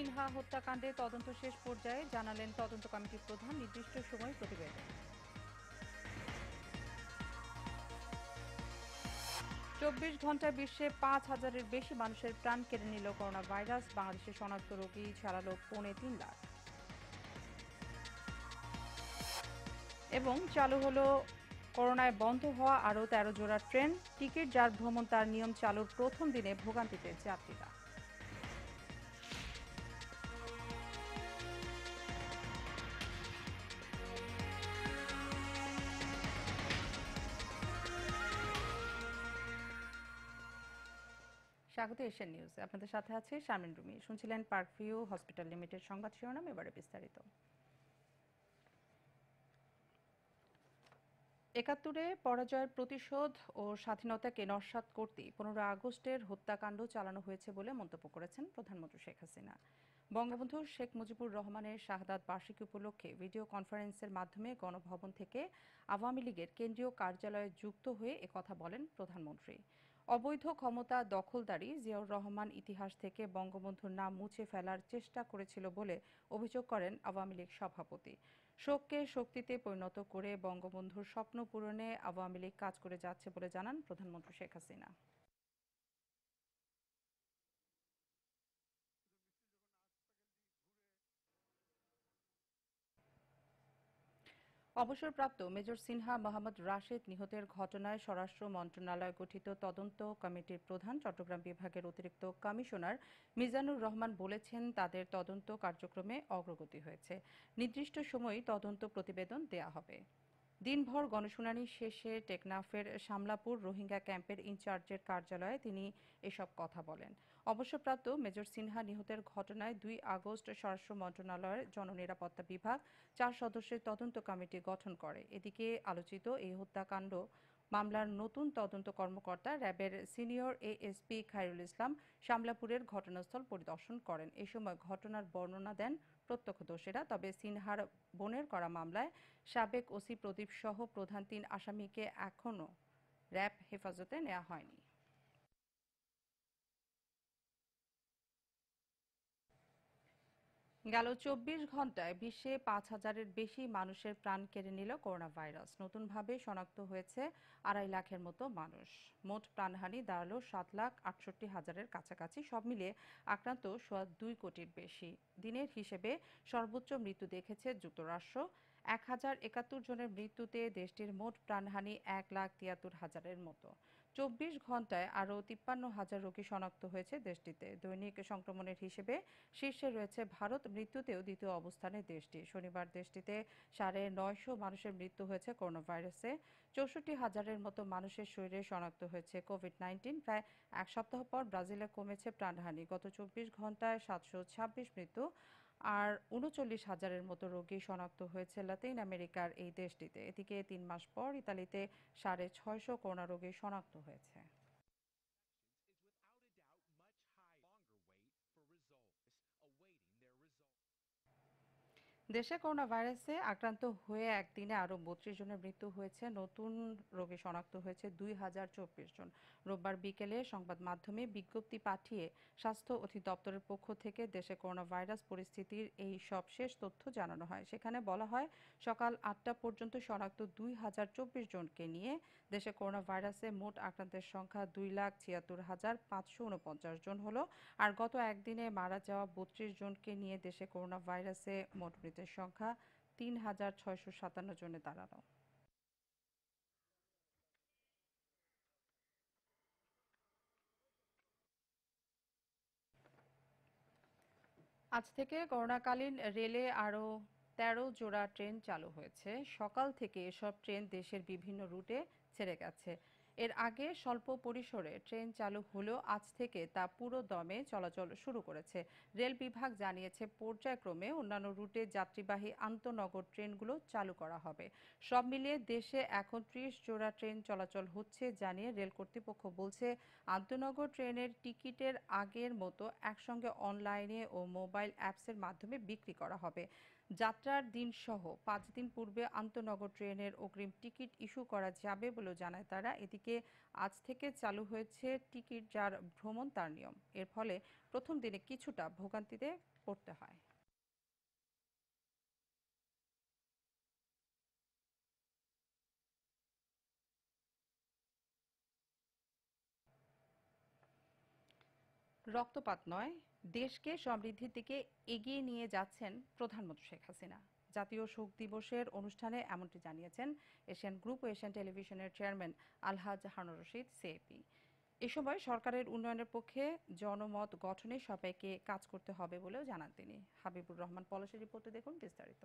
সিনহা হত্যাকাণ্ডে তদন্ত শেষ পর্যায়ে, জানালেন তদন্ত কমিটির প্রধান। নির্দিষ্ট সময় প্রতিবেদন। 24 ঘন্টায় বিশ্বে 5,000-এর বেশি মানুষের প্রাণ কেড়ে নিল করোনা ভাইরাস। বাংলাদেশে শনাক্ত রোগী ছাড়ালো 3.25 লাখ। এবং চালু হলো করোনায় বন্ধ হওয়া আরও 13 জোড়া ট্রেন। টিকিট যার ভ্রমণ তার নিয়ম চালুর প্রথম দিনে ভোগান্তিতে যাত্রীরা। স্বাগত এশিয়ান নিউজে, আপনাদের সাথে আছে শারমিন রুমি। শুনছিলেন পার্কভিউ হসপিটাল লিমিটেড সংবাদ শিরোনাম, এবারে বিস্তারিত। ৭১-এ পরাজয়ের প্রতিশোধ ও স্বাধীনতাকে নস্যাৎ করতেই 15 আগস্টের হত্যাকাণ্ড চালানো হয়েছে বলে মন্তব্য করেছেন প্রধানমন্ত্রী শেখ হাসিনা। বঙ্গবন্ধু শেখ মুজিবুর রহমানের শাহাদাত বার্ষিকী উপলক্ষে ভিডিও কনফারেন্সের মাধ্যমে গণভবন থেকে আওয়ামী লীগের কেন্দ্রীয় কার্যালয়ে যুক্ত হয়ে একথা বলেন প্রধানমন্ত্রী। অবৈধ ক্ষমতা দখলদারি জিয়াউর রহমান ইতিহাস থেকে বঙ্গবন্ধুর নাম মুছে ফেলার চেষ্টা করেছিল বলে অভিযোগ করেন আওয়ামী লীগ সভাপতি। শোককে শক্তিতে পরিণত করে বঙ্গবন্ধুর স্বপ্ন পূরণে আওয়ামী লীগ কাজ করে যাচ্ছে বলে জানান প্রধানমন্ত্রী শেখ হাসিনা। অবসরপ্রাপ্ত মেজর সিনহা মোহাম্মদ রাশেদ নিহতের ঘটনায় স্বরাষ্ট্র মন্ত্রণালয় গঠিত তদন্ত কমিটির প্রধান চট্টগ্রাম বিভাগের অতিরিক্ত কমিশনার মিজানুর রহমান বলেছেন, তাদের তদন্ত কার্যক্রমে অগ্রগতি হয়েছে। নির্দিষ্ট সময়ে তদন্ত প্রতিবেদন দেয়া হবে। দিনভর গণশুনানি শেষে টেকনাফের শামলাপুর রোহিঙ্গা ক্যাম্পের ইনচার্জের কার্যালয়ে তিনি এসব কথা বলেন। অবসরপ্রাপ্ত মেজর সিনহা নিহতের ঘটনায় 2 আগস্ট স্বরাষ্ট্র মন্ত্রণালয়ের জননিরাপত্তা বিভাগ 4 সদস্যের তদন্ত কমিটি গঠন করে। এদিকে আলোচিত এই হত্যাকাণ্ড মামলার নতুন তদন্ত কর্মকর্তা র্যাবের সিনিয়র এএসপি খায়রুল ইসলাম শামলাপুরের ঘটনাস্থল পরিদর্শন করেন। এ সময় ঘটনার বর্ণনা দেন প্রত্যক্ষদর্শীরা। তবে সিনহার বোনের করা মামলায় সাবেক ওসি প্রদীপ সহ প্রধান 3 আসামিকে এখনও র্যাব হেফাজতে নেওয়া হয়নি। গেল 24 ঘন্টায় বিশ্বে 5,000-এর বেশি মানুষের প্রাণ কেড়ে নিল করোনা ভাইরাস। নতুনভাবে শনাক্ত হয়েছে 2.5 লাখের মতো মানুষ। মোট প্রাণহানি দাঁড়ালো 7,68,000-এর কাছাকাছি। সব মিলিয়ে আক্রান্ত 2 কোটির বেশি। দিনের হিসেবে সর্বোচ্চ মৃত্যু দেখেছে যুক্তরাষ্ট্র। 1,071 জনের মৃত্যুতে দেশটির মোট প্রাণহানি 1,73,000-এর মতো। 24 ঘন্টায় আরও 53,000 রোগী শনাক্ত হয়েছে দেশটিতে। দৈনিক সংক্রমণের হিসেবে শীর্ষে রয়েছে ভারত। মৃত্যুতেও দ্বিতীয় অবস্থানে দেশটি। শনিবার দেশটিতে 950 মানুষের মৃত্যু হয়েছে করোনা ভাইরাসে। 64,000-এর মতো মানুষের শরীরে শনাক্ত হয়েছে কোভিড-19। প্রায় এক সপ্তাহ পর ব্রাজিলে কমেছে প্রাণহানি। গত 24 ঘন্টায় 726 মৃত্যু আর 39,000-এর মতো রোগী শনাক্ত হয়েছে লাতিন আমেরিকার এই দেশটিতে। এদিকে 3 মাস পর ইতালিতে 650 করোনা রোগী শনাক্ত হয়েছে। দেশে করোনা ভাইরাসে আক্রান্ত হয়ে একদিনে আরও 32 জনের মৃত্যু হয়েছে। নতুন রোগী শনাক্ত হয়েছে 2,024 জন। রোববার বিকেলে সংবাদ মাধ্যমে বিজ্ঞপ্তি পাঠিয়ে স্বাস্থ্য অধিদপ্তরের পক্ষ থেকে দেশে করোনা ভাইরাস পরিস্থিতির এই সবশেষ তথ্য জানানো হয়। সেখানে বলা হয়, সকাল 8টা পর্যন্ত শনাক্ত 2,024 জনকে নিয়ে দেশে করোনা ভাইরাসে মোট আক্রান্তের সংখ্যা 2,76,549 জন হলো। আর গত একদিনে মারা যাওয়া 32 জনকে নিয়ে দেশে করোনা ভাইরাসে মোট মৃতের সংখ্যা 3,657 জনে দাঁড়ানো। আজ থেকে করোনাকালীন রেলে আরও 13 জোড়া ট্রেন চালু হয়েছে। সকাল থেকে এসব ট্রেন দেশের বিভিন্ন রুটে ছেড়ে গেছে। এর আগে স্বল্প পরিসরে ট্রেন চালু হলেও আজ থেকে তা পুরো দমে চলাচল শুরু করেছে। রেল বিভাগ জানিয়েছে, পর্যায়ক্রমে অন্যান্য রুটে যাত্রীবাহী আন্তনগর ট্রেনগুলো চালু করা হবে। সব মিলিয়ে দেশে এখন 30 জোড়া ট্রেন চলাচল হচ্ছে জানিয়ে রেল কর্তৃপক্ষ বলছে, আন্তনগর ট্রেনের টিকিটের আগের মতো একসঙ্গে অনলাইনে ও মোবাইল অ্যাপসের মাধ্যমে বিক্রি করা হবে। যাত্রার দিনসহ 5 দিন পূর্বে আন্তনগর ট্রেনের অগ্রিম টিকিট ইস্যু করা যাবে বলেও জানায় তারা। এদিকে আজ থেকে চালু হয়েছে টিকিট যার ভ্রমণ তার নিয়ম। এর ফলে প্রথম দিনে কিছুটা ভোগান্তিতে পড়তে হয়। রক্তপাত নয়, দেশকে সমৃদ্ধির দিকে এগিয়ে নিয়ে যাচ্ছেন প্রধানমন্ত্রী শেখ হাসিনা। জাতীয় শোক দিবসের অনুষ্ঠানে এমনটি জানিয়েছেন এশিয়ান গ্রুপ ও এশিয়ান টেলিভিশনের চেয়ারম্যান আলহাজ হারুন রশিদ সিএপি। এ সময় সরকারের উন্নয়নের পক্ষে জনমত গঠনে সবাইকে কাজ করতে হবে বলেও জানান তিনি। হাবিবুর রহমান পলাশের রিপোর্টে দেখুন বিস্তারিত।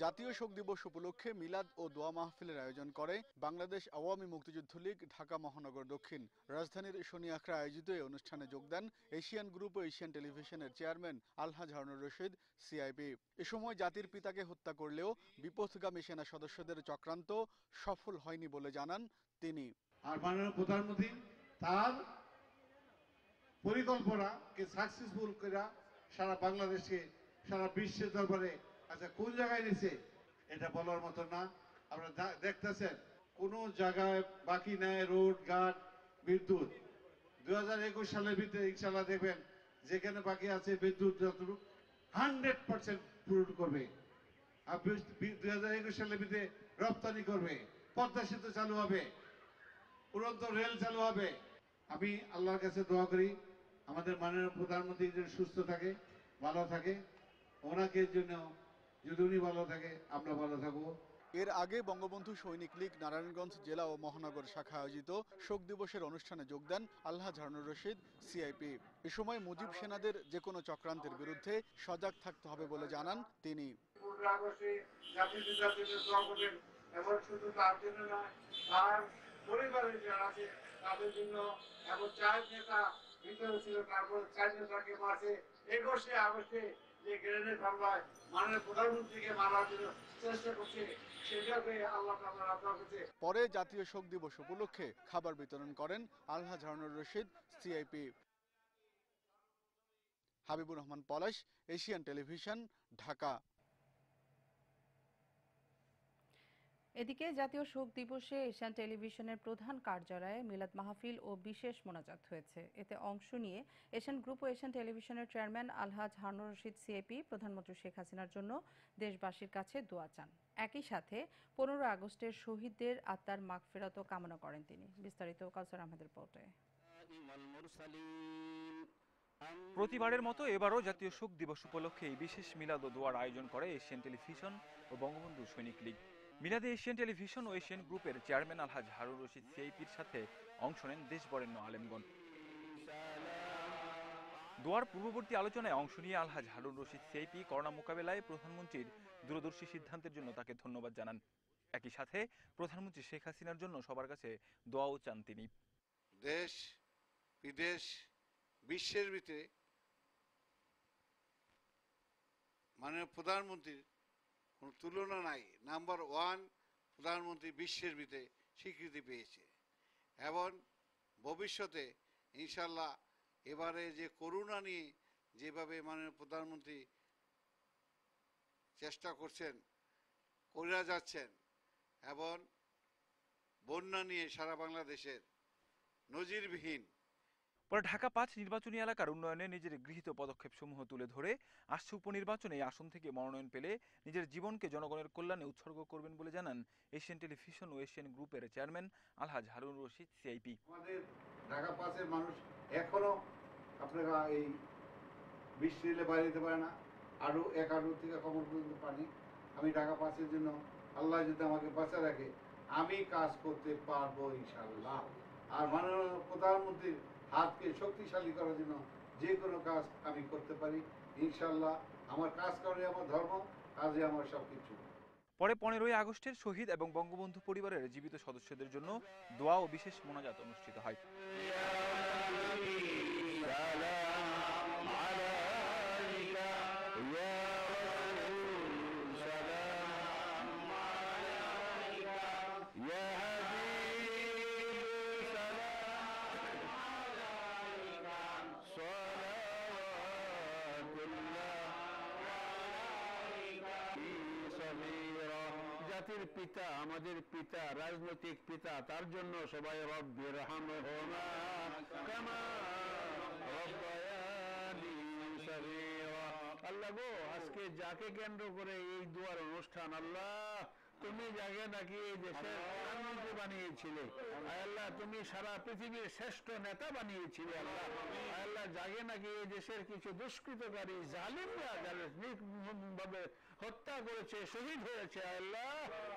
জাতীয় শোক দিবস উপলক্ষে মিলাদ ও দোয়া মাহফিলের আয়োজন করে বাংলাদেশ আওয়ামী মুক্তিযুদ্ধ লীগ ঢাকা মহানগর দক্ষিণ। রাজধানীর শনিয়াখড়া আয়োজিত এই অনুষ্ঠানে যোগ দেন এশিয়ান গ্রুপ ও এশিয়ান টেলিভিশনের চেয়ারম্যান আলহাজ হারুন রশিদ সিআইপি। এ সময় জাতির পিতাকে হত্যা করলেও বিপথগামী সেনা সদস্যদের চক্রান্ত সফল হয়নি বলে জানান তিনি। আর মাননীয় প্রধানমন্ত্রী তার পরিকল্পনাকে সাকসেসফুল করে সারা বাংলাদেশকে সারা বিশ্বের দরবারে আচ্ছা কোন জায়গায় নিছে এটা বলার মতো না। আপনারা দেখতেছেন কোন জায়গায় বাকি নাই, রোড ঘাট বিদ্যুৎ 2021 সালের ভিতরে ইনশাল্লাহ দেখবেন যেখানে বাকি আছে বিদ্যুৎ যতটুকু 100% পূরণ করবে। আর 2021 সালের ভিতরে রপ্তানি করবে, পদ্মা সেতু চালু হবে, উড়ন্ত রেল চালু হবে। আমি আল্লাহর কাছে দোয়া করি আমাদের মাননীয় প্রধানমন্ত্রী যেন সুস্থ থাকে, ভালো থাকে, ওনাকে জন্য যদি উনি ভালো থাকে আমরা ভালো থাকবো। এর আগে বঙ্গবন্ধু সৈনিক লীগ নারায়ণগঞ্জ জেলা ও মহানগর শাখা আয়োজিত শোক দিবসের অনুষ্ঠানে যোগ দেন আলহাজ হারুন রশিদ সিআইপি। এ সময় মুজিব সেনাদের যে কোনো চক্রান্তের বিরুদ্ধে সজাগ থাকতে হবে বলে জানান তিনি। এবং শুধু তার জন্য নয়, তার পরিবারের যারা আছে তাদের জন্য, এবং 4 নেতা ভিতরে ছিল, তারপর 4 নেতাকে মারছে 21 আগস্টে যে গ্রেনেড হামলায় মাননীয় প্রধানমন্ত্রীকে মারার জন্য চেষ্টা করছে, সেটাকে আল্লাহ তাআলা রক্ষা করছে। পরে জাতীয় শোক দিবস উপলক্ষে খাবার বিতরণ করেন আলহাজ হারুন রশিদ সিআইপি। হাবিবুর রহমান পলাশ, এশিয়ান টেলিভিশন, ঢাকা। এদিকে জাতীয় শোক দিবসে এশিয়ান টেলিভিশনের প্রধান কার্যালয়ে মিলাদ মাহফিল ও বিশেষ মোনাজাত হয়েছে। এতে অংশ নিয়ে এশিয়ান গ্রুপ ও এশিয়ান টেলিভিশনের চেয়ারম্যান আলহাজ হারুন রশিদ সিএপি প্রধানমন্ত্রী শেখ হাসিনার জন্য দেশবাসীর কাছে দোয়া চান। একই সাথে 15 আগস্টের শহীদদের আত্মার মাগফিরাতও কামনা করেন তিনি। বিস্তারিত কাউসার আহমেদের রিপোর্টে। প্রতিবারের মতো এবারও জাতীয় শোক দিবস উপলক্ষে এই বিশেষ মিলাদ ও দোয়ার আয়োজন করে এশিয়ান টেলিভিশন ও বঙ্গবন্ধু সৈনিক লীগ। মিলাদে এশিয়ান টেলিভিশন ও এশিয়ান গ্রুপের চেয়ারম্যান আলহাজ হারুন রশিদ সিআইপির সাথে অংশ নেন দেশ বরেণ্য আলেমগণ। দোয়ার পূর্ববর্তী আলোচনায় অংশ নিয়ে আলহাজ হারুন রশিদ সিআইপি করোনা মোকাবেলায় প্রধানমন্ত্রীর দূরদর্শী সিদ্ধান্তের জন্য তাকে ধন্যবাদ জানান। একই সাথে প্রধানমন্ত্রী শেখ হাসিনার জন্য সবার কাছে দোয়াও চান তিনি। দেশ বিদেশ বিশ্বের ভিতরে মাননীয় প্রধানমন্ত্রীর কোনো তুলনা নাই। নাম্বার 1 প্রধানমন্ত্রী বিশ্বের ভিতরে স্বীকৃতি পেয়েছে, এবং ভবিষ্যতে ইনশাল্লাহ এবারে যে করোনা নিয়ে যেভাবে মাননীয় প্রধানমন্ত্রী চেষ্টা করছেন, করে যাচ্ছেন, এবং বন্যা নিয়ে সারা বাংলাদেশের নজিরবিহীন। পরে ঢাকা 5 নির্বাচনী এলাকার উন্নয়নে নিজের গৃহীত পদক্ষেপসমূহ তুলে ধরে আসছে উপনির্বাচনে এই আসন থেকে মনোনয়ন পেলে নিজের জীবনকে জনগণের কল্যাণে উৎসর্গ করবেন বলে জানান এশিয়ান টেলিভিশন ও এশিয়ান গ্রুপের চেয়ারম্যান আলহাজ হারুন রশিদ সিআইপি। আমাদের ঢাকা 5-এর মানুষ এখনো আপনারা এই বৃষ্টি এলে বাইরে যেতে পারে না, আরো 1 হাঁটু থেকে কমর পর্যন্ত পানি। আমি ঢাকা 5-এর জন্য আল্লাহ যদি আমাকে বাঁচা রাখে আমি কাজ করতে পারবো ইনশাআল্লাহ। আর মাননীয় প্রধানমন্ত্রীর হাতকে শক্তিশালী করার জন্য যে কোনো কাজ আমি করতে পারি ইনশাআল্লাহ। আমার কাজ করে আমার ধর্ম, কাজে আমার সবকিছু। পরে 15 আগস্টের শহীদ এবং বঙ্গবন্ধু পরিবারের জীবিত সদস্যদের জন্য দোয়া ও বিশেষ মোনাজাত অনুষ্ঠিত হয়। জাতির পিতা, আমাদের পিতা, রাজনৈতিক পিতা, তার জন্য সবাই রব্বির হামহুমা কামা রব্বায়ানি সগীরা। আল্লাহ গো, আজকে যাকে কেন্দ্র করে এই দুয়ার অনুষ্ঠান, আল্লাহ তুমি যাকে নাকি এই দেশের প্রধানমন্ত্রী বানিয়েছিলে, আল্লাহ তুমি সারা পৃথিবীর শ্রেষ্ঠ নেতা বানিয়েছিলে, আল্লাহ আল্লাহ যাকে নাকি এই দেশের কিছু দুষ্কৃতকারী জালিমরা যারা নির্মমভাবে হত্যা করেছে, শহীদ হয়েছে, আল্লাহ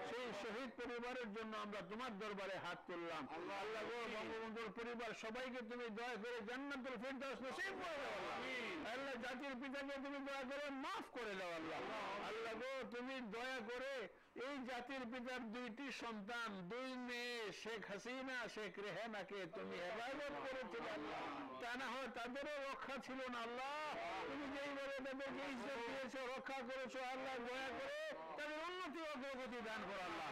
সেই শহীদ পরিবারের জন্য আমরা তোমার দরবারে হাত তুললাম। আল্লাহ গো, বঙ্গবন্ধুর পরিবার সবাইকে তুমি দয়া করে জান্নাতুল ফিরদাউস নসিব করে দাও আল্লাহ। আল্লাহ জাতির পিতাকে তুমি দয়া করে মাফ করে দাও আল্লাহ। আল্লাহ গো, তুমি দয়া করে এই জাতির পিতার দুইটি সন্তান, দুই মেয়ে শেখ হাসিনা, শেখ রেহানাকে তুমি হেফাজত করেছিলে আল্লাহ, তা না হয় তাদেরও রক্ষা ছিল না আল্লাহ। তুমি যেইভাবে তাদেরকে ইজ্জত দিয়েছো, রক্ষা করেছো, আল্লাহ দয়া করে তাদের উন্নতি অগ্রগতি দান করো আল্লাহ।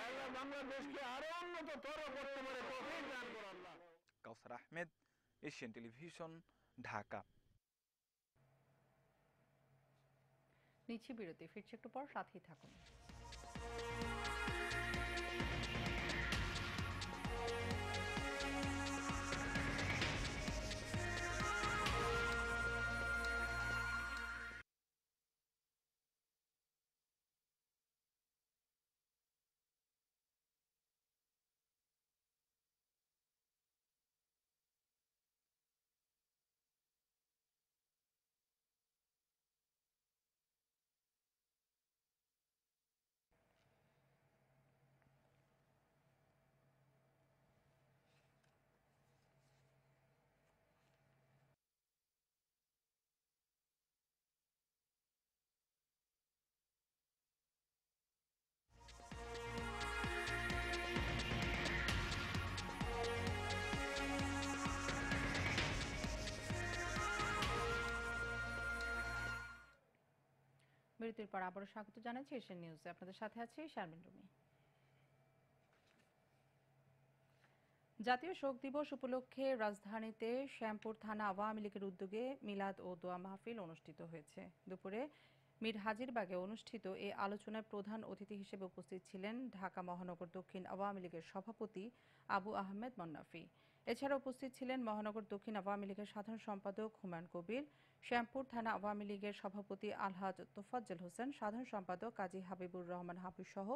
আল্লাহ বাংলাদেশকে আরো উন্নততর করতে পারে তৌফিক দান করো আল্লাহ। কাউসার আহমেদ, এশিয়ান টেলিভিশন, ঢাকা। নিচ্ছি বিরতি, ফিরছি একটু পর, সাথেই থাকুন। বিরতির পর আবারও স্বাগত জানাচ্ছি এশিয়ান নিউজে। আপনাদের সাথে আছি শারমিন রুমি। জাতীয় শোক দিবস উপলক্ষে রাজধানীতে শ্যামপুর থানা আওয়ামী লীগের উদ্যোগে মিলাদ ও দোয়া মাহফিল অনুষ্ঠিত হয়েছে। দুপুরে মীর হাজিরবাগে অনুষ্ঠিত এই আলোচনায় প্রধান অতিথি হিসেবে উপস্থিত ছিলেন ঢাকা মহানগর দক্ষিণ আওয়ামী লীগের সভাপতি আবু আহমেদ মন্নাফি। এছাড়া উপস্থিত ছিলেন মহানগর দক্ষিণ আওয়ামী লীগের সাধারণ সম্পাদক হুমায়ুন কবির, শ্যামপুর থানা আওয়ামী লীগের সভাপতি আলহাজ তোফাজ্জল হোসেন, সাধারণ সম্পাদক কাজী হাবিবুর রহমান হাফিজ সহ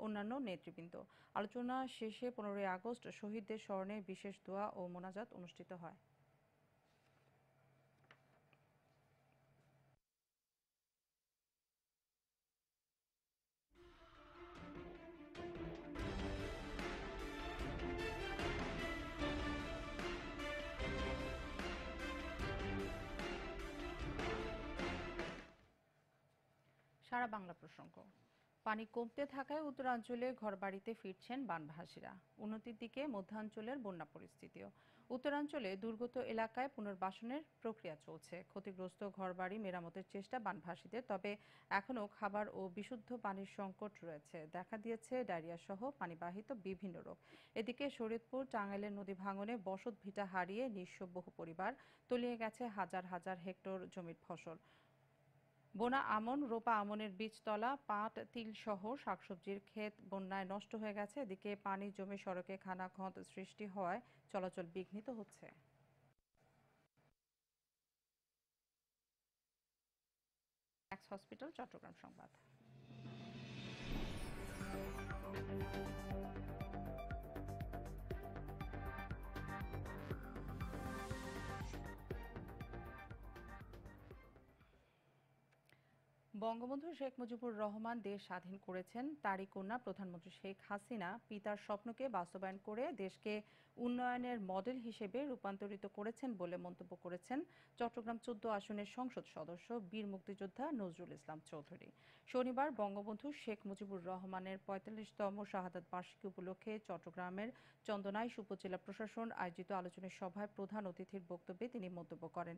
অন্যান্য নেতৃবৃন্দ। আলোচনা শেষে 15 আগস্ট শহীদদের স্মরণে বিশেষ দোয়া ও মোনাজাত অনুষ্ঠিত হয়। সারা বাংলা প্রসঙ্গ। পানি কমতে থাকায় উত্তরাঞ্চলে ঘরবাড়িতে ফিরছেন বানভাসীরা। উন্নতির দিকে মধ্যাঞ্চলের বন্যা পরিস্থিতিও। উত্তরাঞ্চলে দুর্গত এলাকায় পুনর্বাসনের প্রক্রিয়া চলছে। ক্ষতিগ্রস্ত ঘরবাড়ি মেরামতের চেষ্টা বানভাসীদের, তবে এখনও খাবার ও বিশুদ্ধ পানির সংকট রয়েছে। দেখা দিয়েছে ডায়রিয়া সহ পানিবাহিত বিভিন্ন রোগ। এদিকে শরীয়তপুর টাঙ্গাইলের নদী ভাঙনে বসত ভিটা হারিয়ে নিঃস্ব বহু পরিবার, তলিয়ে গেছে হাজার হাজার হেক্টর জমির ফসল। বোনা আমন, রোপা আমনের বীজতলা, পাট, তিল সহ শাকসবজির ক্ষেত বন্যায় নষ্ট হয়ে গেছে। এদিকে পানি জমে সড়কে খানাখন্দ সৃষ্টি হওয়ায় চলাচল বিঘ্নিত হচ্ছে। ম্যাক্স হসপিটাল, চট্টগ্রাম সংবাদ। বঙ্গবন্ধু শেখ মুজিবুর রহমান দেশ স্বাধীন করেছেন। তারই কন্যা প্রধানমন্ত্রী শেখ হাসিনা পিতার স্বপ্নকে বাস্তবায়ন করে দেশকে উন্নয়নের মডেল হিসেবে রূপান্তরিত করেছেন বলে মন্তব্য করেছেন চট্টগ্রাম 14 আসনের সংসদ সদস্য বীর মুক্তিযোদ্ধা নজরুল ইসলাম চৌধুরী। শনিবার বঙ্গবন্ধু শেখ মুজিবুর রহমানের 45তম শাহাদাত বার্ষিকী উপলক্ষে চট্টগ্রামের চন্দনাইশ উপজেলা প্রশাসন আয়োজিত আলোচনা সভায় প্রধান অতিথির বক্তব্যে তিনি মন্তব্য করেন।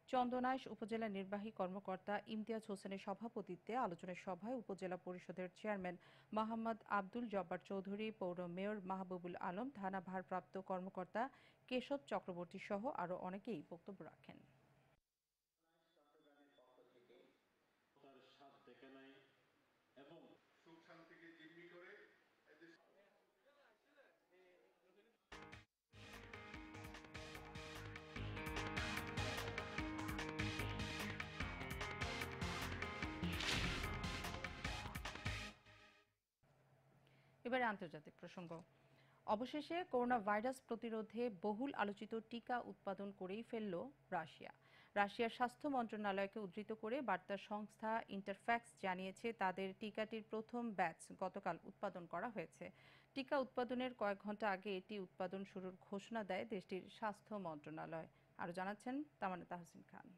চন্দনাইশ উপজেলা নির্বাহী কর্মকর্তা ইমতিয়াজ হোসেনের সভাপতিত্বে আলোচনা সভায় উপজেলা পরিষদের চেয়ারম্যান মোহাম্মদ আব্দুল জব্বার চৌধুরী, পৌর মেয়র মাহবুবুল আলম, থানা ভারপ্রাপ্ত কর্মকর্তা কেশব চক্রবর্তী সহ আরও অনেকেই বক্তব্য রাখেন। এবং সুখ শান্তিকে জিম্মি করে এবারে আন্তর্জাতিক প্রসঙ্গ। অবশেষে করোনা ভাইরাস প্রতিরোধে বহুল আলোচিত টিকা উৎপাদন করেই ফেলল রাশিয়া। রাশিয়ার স্বাস্থ্য মন্ত্রণালয়কে উদ্ধৃত করে বার্তা সংস্থা ইন্টারফ্যাক্স জানিয়েছে, তাদের টিকাটির প্রথম ব্যাচ গতকাল উৎপাদন করা হয়েছে। টিকা উৎপাদনের কয়েক ঘন্টা আগে এটি উৎপাদন শুরুর ঘোষণা দেয় দেশটির স্বাস্থ্য মন্ত্রণালয়। আরও জানাচ্ছেন তামান্না তাহসিন খান।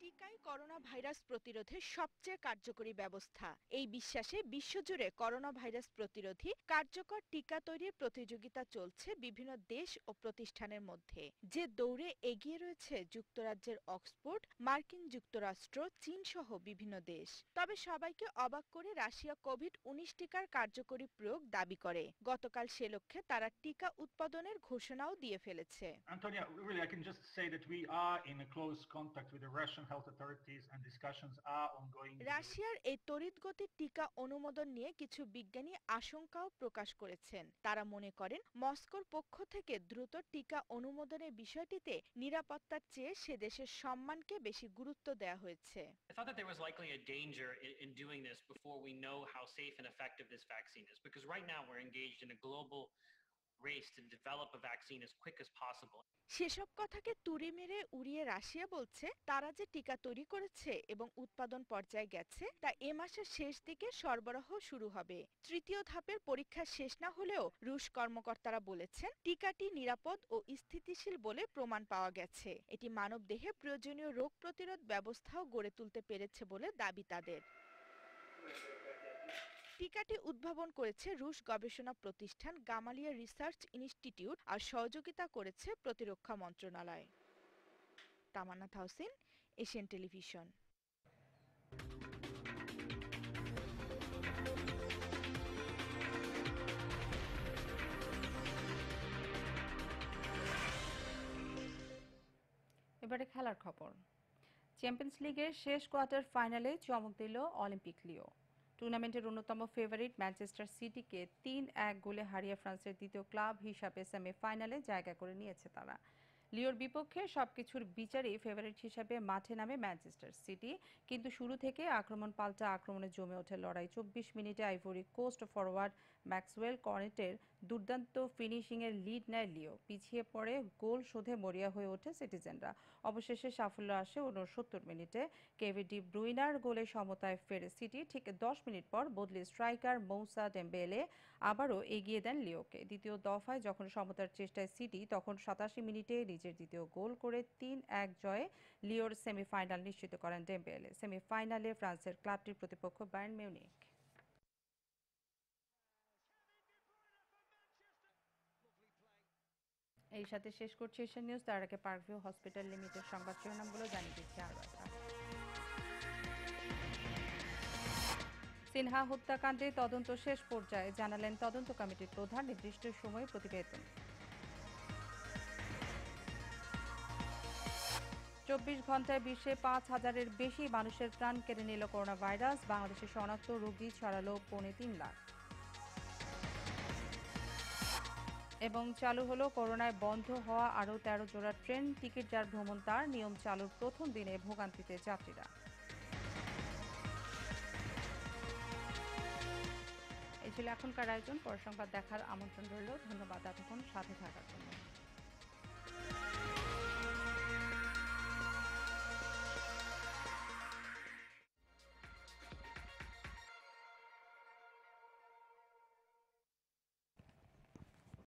টিকাই করোনা ভাইরাস প্রতিরোধের সবচেয়ে কার্যকরী ব্যবস্থা। এই বিশ্বাসে বিশ্বজুড়ে করোনা ভাইরাস প্রতিরোধী কার্যকর টিকা তৈরির প্রতিযোগিতা চলছে বিভিন্ন দেশ ও প্রতিষ্ঠানের মধ্যে। যে দৌড়ে এগিয়ে রয়েছে যুক্তরাজ্যের অক্সফোর্ড, মার্কিন যুক্তরাষ্ট্র, চীন সহ বিভিন্ন দেশ। তবে সবাইকে অবাক করে রাশিয়া কোভিড-19 টিকার কার্যকরী প্রয়োগ দাবি করে। গতকাল সে লক্ষ্যে তারা টিকা উৎপাদনের ঘোষণাও দিয়ে ফেলেছে। Antonia, really, I can just say that we are in a close contact with the Russian health authorities and discussions are ongoing. রাশিয়ার এই তড়িৎগতির টিকা অনুমোদন নিয়ে কিছু বিজ্ঞানী আশঙ্কাও প্রকাশ করেছেন। তারা মনে করেন মস্কোর পক্ষ থেকে দ্রুত টিকা অনুমোদনের বিষয়টিতে নিরাপত্তার চেয়ে সে দেশের সম্মানকে বেশি গুরুত্ব দেওয়া হয়েছে। I thought that there was likely a danger in doing this before we know how safe and effective this vaccine is, because right now we're engaged in a global race to develop a vaccine as quick as possible. সেসব কথাকে তুড়ি মেরে উড়িয়ে Russia বলছে, তারা যে টিকা তৈরি করেছে এবং উৎপাদন পর্যায়ে গেছে তা এ মাসের শেষ দিকে সরবরাহ শুরু হবে। তৃতীয় ধাপের পরীক্ষা শেষ না হলেও রুশ কর্মকর্তারা বলেছেন টিকাটি নিরাপদ ও স্থিতিশীল বলে প্রমাণ পাওয়া গেছে। এটি মানবদেহে প্রয়োজনীয় রোগ প্রতিরোধ ব্যবস্থাও গড়ে তুলতে পেরেছে বলে দাবি তাদের। টিকাটি উদ্ভাবন করেছে রুশ গবেষণা প্রতিষ্ঠান গামালিয়া রিসার্চ ইনস্টিটিউট আর সহযোগিতা করেছে প্রতিরক্ষা মন্ত্রণালয়। তামান্না তাহসিন, এশিয়ান টেলিভিশন। এবারে খেলার খবর। চ্যাম্পিয়ন্স লিগের শেষ কোয়ার্টার ফাইনালে চমক দিল অলিম্পিক লিও। টুর্নামেন্টের অন্যতম ফেভারিট ম্যানচেস্টার সিটিকে ৩-১ গোলে হারিয়ে ফ্রান্সের দ্বিতীয় ক্লাব হিসাবে সেমিফাইনালে জায়গা করে নিয়েছে তারা। লিওর বিপক্ষে সবকিছুর বিচারেই ফেভারিট হিসাবে মাঠে নামে ম্যানচেস্টার সিটি, কিন্তু শুরু থেকে আক্রমণ পাল্টা আক্রমণে জমে ওঠে লড়াই। ২৪ মিনিটে আইভরি কোস্ট ফরওয়ার্ড ম্যাক্সওয়েল কর্নেটের দুর্দান্ত ফিনিশিংয়ের লিড নেয় লিও। পিছিয়ে পড়ে গোল শোধে মরিয়া হয়ে ওঠে সিটিজেনরা। অবশেষে সাফল্য আসে ৬৯ মিনিটে কেভি ডি ব্রুইনার গোলে সমতায় ফেরে সিটি। ঠিক ১০ মিনিট পর বদলি স্ট্রাইকার মৌসা ডেম্বেলে আবারও এগিয়ে দেন লিওকে। দ্বিতীয় দফায় যখন সমতার চেষ্টায় সিটি, তখন ৮৭ মিনিটে নিজের দ্বিতীয় গোল করে ৩-১ জয়ে লিওর সেমিফাইনাল নিশ্চিত করেন ডেম্বেলে। সেমিফাইনালে ফ্রান্সের ক্লাবটির প্রতিপক্ষ বায়ার্ন মিউনিখ। এই সাথে শেষ করছি এশিয়ান নিউজ। তার আগে পার্কভিউ হসপিটাল লিমিটেড সংবাদ শিরোনামগুলো জানিয়ে দিচ্ছি আরও একটা। সিনহা হত্যাকাণ্ডে তদন্ত শেষ পর্যায়ে, জানালেন তদন্ত কমিটির প্রধান। নির্দিষ্ট সময়ে প্রতিবেদন। ২৪ ঘন্টায় বিশ্বে ৫,০০০-এর বেশি মানুষের প্রাণ কেড়ে নিল করোনা ভাইরাস। বাংলাদেশে শনাক্ত রোগী ছড়ালো ৩.৫ লাখ। এবং চালু হলো করোনায় বন্ধ হওয়া আরও ১৩ জোড়া ট্রেন। টিকিট যার ভ্রমণ তার, নিয়ম চালুর প্রথম দিনে ভোগান্তিতে যাত্রীরা। এই ছিল এখনকার আয়োজন। পর সংবাদ দেখার আমন্ত্রণ রইল। ধন্যবাদ এতক্ষণ সাথে থাকার জন্য।